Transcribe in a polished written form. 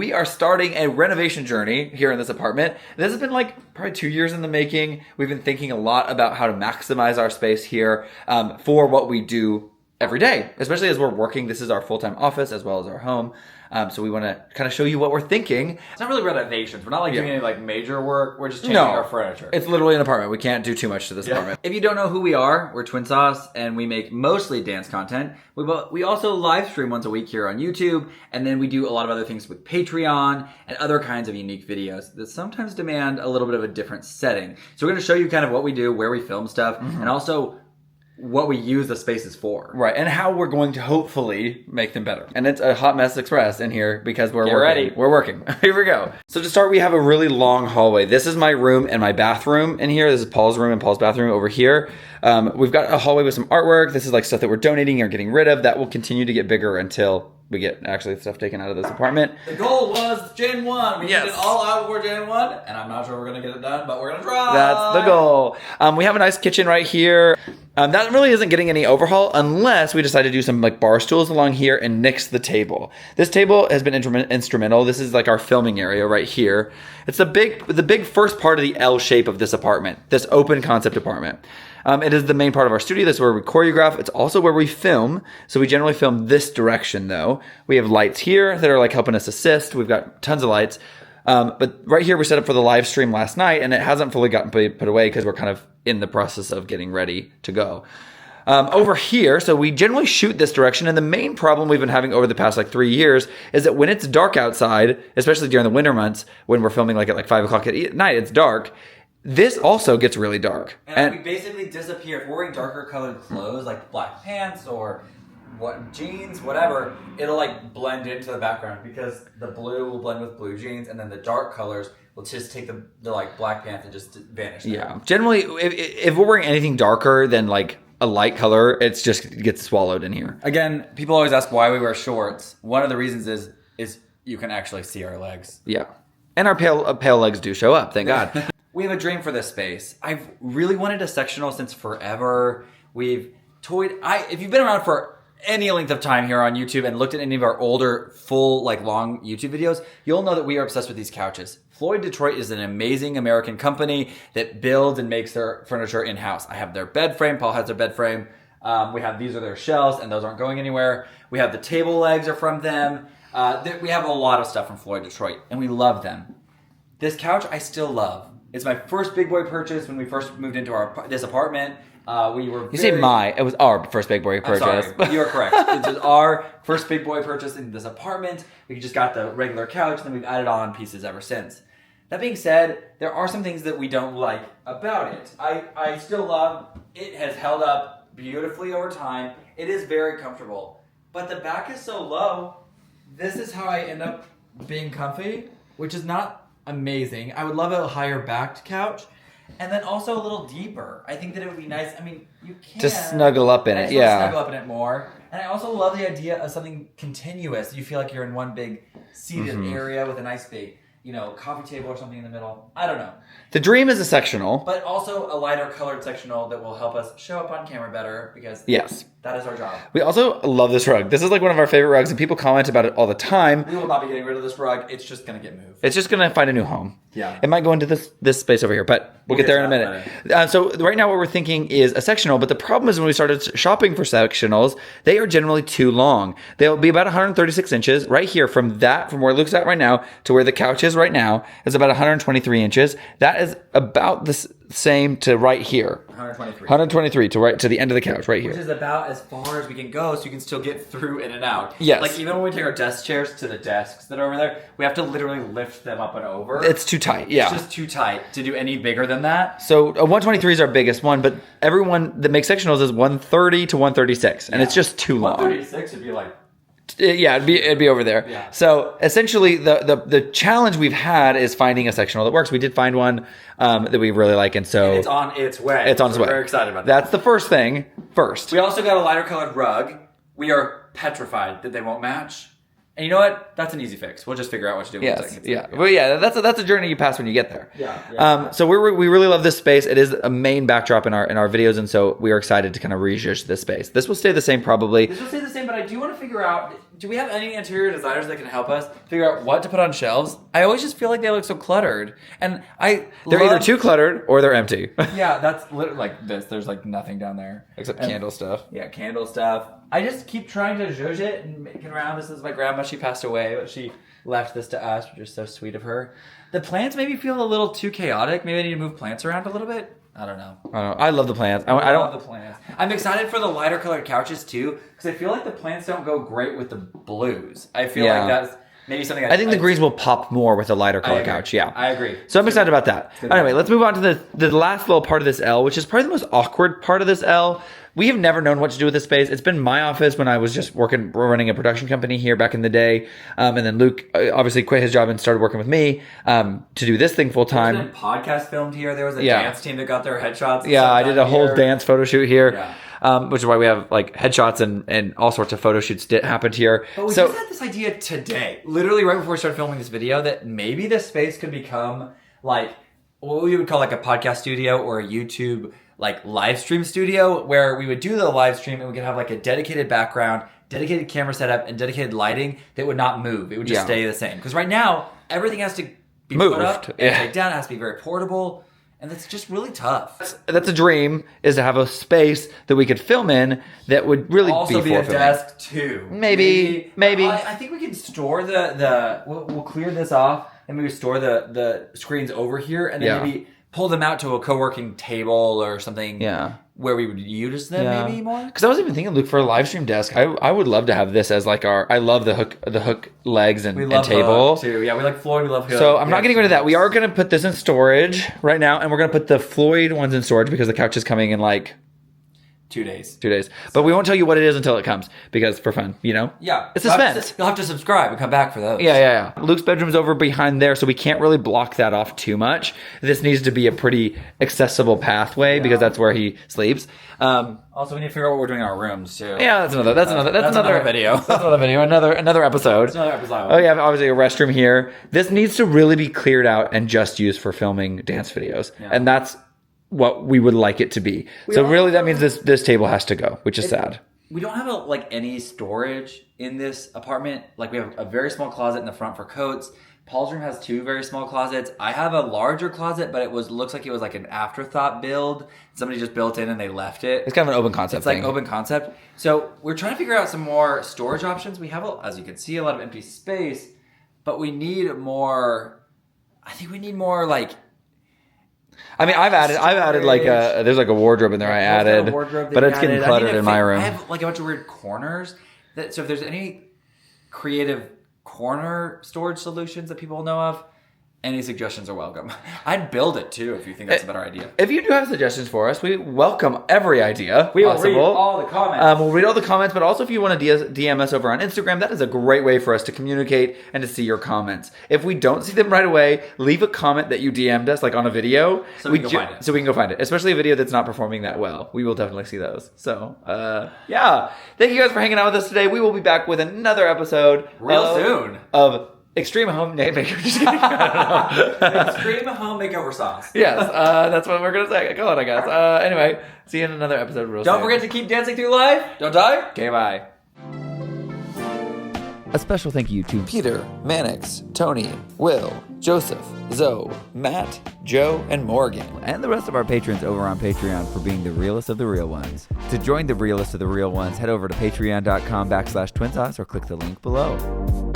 We are starting a renovation journey here in this apartment. This has been like probably 2 years in the making. We've been thinking a lot about how to maximize our space here for what we do every day, especially as we're working. This is our full-time office as well as our home. So we want to kind of show you what we're thinking. It's not really renovations. We're not like doing any like major work. We're just changing our furniture. It's literally an apartment. We can't do too much to this apartment. If you don't know who we are, we're TwinSauce and we make mostly dance content. We also live stream once a week here on YouTube, and then we do a lot of other things with Patreon and other kinds of unique videos that sometimes demand a little bit of a different setting. So we're going to show you kind of what we do, where we film stuff, and also what we use the spaces for. Right, and how we're going to hopefully make them better. And it's a hot mess express in here because we're working. Ready. We're working. Here we go. So to start, we have a really long hallway. This is my room and my bathroom in here. This is Paul's room and Paul's bathroom over here. We've got a hallway with some artwork. This is like stuff that we're donating or getting rid of. That will continue to get bigger until we get actually stuff taken out of this apartment. The goal was Jan 1. We did it all out before Jan 1, and I'm not sure we're going to get it done, but we're going to try. That's the goal. We have a nice kitchen right here. That really isn't getting any overhaul unless we decide to do some like bar stools along here and nix the table. This table has been instrumental. This is like our filming area right here. It's the big first part of the L shape of this apartment, this open concept apartment. It is the main part of our studio. This is where we choreograph. It's also where we film. So we generally film this direction though. We have lights here that are like helping us assist. We've got tons of lights. But right here we set up for the live stream last night and it hasn't fully gotten put away because we're kind of in the process of getting ready to go. Over here, so we generally shoot this direction, and the main problem we've been having over the past like 3 years is that when it's dark outside, especially during the winter months, when we're filming like at 5 o'clock at night, it's dark. This also gets really dark. And we basically disappear. If we're wearing darker colored clothes, like black pants or jeans, whatever, it'll like blend into the background because the blue will blend with blue jeans, and then the dark colors will just take the like black pants and just vanish. Yeah. Generally, if we're wearing anything darker than like a light color, it just gets swallowed in here. Again, people always ask why we wear shorts. One of the reasons is you can actually see our legs. Yeah. And our pale legs do show up, thank God. We have a dream for this space. I've really wanted a sectional since forever. We've toyed. If you've been around for any length of time here on YouTube and looked at any of our older, full, like long YouTube videos, you'll know that we are obsessed with these couches. Floyd Detroit is an amazing American company that builds and makes their furniture in-house. I have their bed frame. Paul has their bed frame. These are their shelves, and those aren't going anywhere. We have the table legs are from them. We have a lot of stuff from Floyd Detroit, and we love them. This couch I still love. It's my first big boy purchase when we first moved into this apartment. It was our first big boy purchase. I'm sorry, you're correct. It was our first big boy purchase in this apartment. We just got the regular couch, and then we've added on pieces ever since. That being said, there are some things that we don't like about it. I still love it. Has held up beautifully over time. It is very comfortable, but the back is so low. This is how I end up being comfy, which is not amazing. I would love a higher backed couch, and then also a little deeper. I think that it would be nice. I mean, you can just snuggle up in it. Snuggle up in it more. And I also love the idea of something continuous. You feel like you're in one big seated area with a nice big, coffee table or something in the middle. I don't know. The dream is a sectional, but also a lighter colored sectional that will help us show up on camera better because that is our job. We also love this rug. This is like one of our favorite rugs, and people comment about it all the time. We will not be getting rid of this rug. It's just going to get moved. It's just going to find a new home. Yeah. It might go into this space over here, but we'll get there in a minute. So right now what we're thinking is a sectional, but the problem is when we started shopping for sectionals, they are generally too long. They'll be about 136 inches right here from where it looks at right now to where the couch is right now is about 123 inches. That is about the same to right here. 123 to the end of the couch right here. Which is about as far as we can go so you can still get through in and out. Yes. Like even when we take our desk chairs to the desks that are over there, we have to literally lift them up and over. It's too tight, yeah. It's just too tight to do any bigger than that. So 123 is our biggest one, but everyone that makes sectionals is 130 to 136, and it's just too long. 136 would be like... Yeah, it'd be over there. Yeah. So essentially, the challenge we've had is finding a sectional that works. We did find one that we really like, and so it's on its way. It's on its way. We're very excited about that. That's the first thing. First, we also got a lighter colored rug. We are petrified that they won't match. And you know what? That's an easy fix. We'll just figure out what to do. Yes, yeah. Well, yeah, that's a journey you pass when you get there. Yeah. So we really love this space. It is a main backdrop in our videos, and so we are excited to kind of rejudge this space. This will stay the same probably. This will stay the same, but I do want to figure out, do we have any interior designers that can help us figure out what to put on shelves? I always just feel like they look so cluttered, and They're either too cluttered or they're empty. Yeah, that's literally like this. There's like nothing down there Except candle stuff. Yeah, candle stuff. I just keep trying to zhuzh it and make it around. This is my grandma. She passed away, but she left this to us, which is so sweet of her. The plants maybe feel a little too chaotic. Maybe I need to move plants around a little bit. I don't know. I love the plants. I love don't. the plants. I'm excited for the lighter colored couches too, because I feel like the plants don't go great with the blues. I feel like that's maybe something. I think the greens will pop more with a lighter color couch. Yeah, I agree. So I'm excited about that. Anyway, let's move on to the last little part of this L, which is probably the most awkward part of this L. We have never known what to do with this space. It's been my office when I was just running a production company here back in the day. And then Luke obviously quit his job and started working with me to do this thing full time. There was a podcast filmed here. There was a dance team that got their headshots. Yeah, I did a whole dance photo shoot here. Yeah. Which is why we have like headshots and all sorts of photo shoots happened here. But we just had this idea today, literally right before we started filming this video, that maybe this space could become like what we would call like a podcast studio or a YouTube like live stream studio, where we would do the live stream and we could have like a dedicated background, dedicated camera setup, and dedicated lighting that would not move. It would just stay the same. Because right now, everything has to be moved, put up and take down. It has to be very portable. And that's just really tough. That's a dream, is to have a space that we could film in that would really also be a for desk too. Maybe. I think we can store we'll clear this off and maybe store the screens over here and then maybe pull them out to a co-working table or something. Yeah. Where we would use them maybe more. Because I was even thinking, Luke, for a live stream desk, I would love to have this as like I love the hook legs and table too. Yeah, we like Floyd. We love hook. So I'm not getting rid of that. We are going to put this in storage right now, and we're going to put the Floyd ones in storage because the couch is coming in like 2 days. But we won't tell you what it is until it comes, because for fun, Yeah. It's suspense. You'll have to subscribe and come back for those. Yeah. Luke's bedroom's over behind there, so we can't really block that off too much. This needs to be a pretty accessible pathway because that's where he sleeps. Also, we need to figure out what we're doing in our rooms too. Yeah, that's another video. That's another video. Another episode. That's another episode. Oh yeah, obviously a restroom here. This needs to really be cleared out and just used for filming dance videos, and that's what we would like it to be. So really, that means this table has to go, which is sad. We don't have any storage in this apartment. Like we have a very small closet in the front for coats. Paul's room has 2 very small closets. I have a larger closet, but looks like it was like an afterthought build. Somebody just built in and they left it. It's kind of an open concept thing. It's like open concept. So we're trying to figure out some more storage options. We have, as you can see, a lot of empty space, but we need more. I think we need more like. I mean, I've added like there's like a wardrobe in there. I added, but it's getting cluttered in my room. I have like a bunch of weird corners. So if there's any creative corner storage solutions that people know of, any suggestions are welcome. I'd build it too if you think that's a better idea. If you do have suggestions for us, we welcome every idea. We will read all the comments. We'll read all the comments, but also if you want to DM us over on Instagram, that is a great way for us to communicate and to see your comments. If we don't see them right away, leave a comment that you DM'd us, like on a video. So we can go find it. So we can go find it. Especially a video that's not performing that well. We will definitely see those. So, yeah. Thank you guys for hanging out with us today. We will be back with another episode. Real soon. Of Extreme Home Makeover. Extreme Home Makeover sauce. Yes, that's what we're going to say. Call it, I guess. Anyway, see you in another episode real soon. Don't forget to keep dancing through life. Don't die. Okay, bye. A special thank you to Peter, Mannix, Tony, Will, Joseph, Zoe, Matt, Joe, and Morgan, and the rest of our patrons over on Patreon for being the realest of the real ones. To join the realest of the real ones, head over to patreon.com/TwinSauce or click the link below.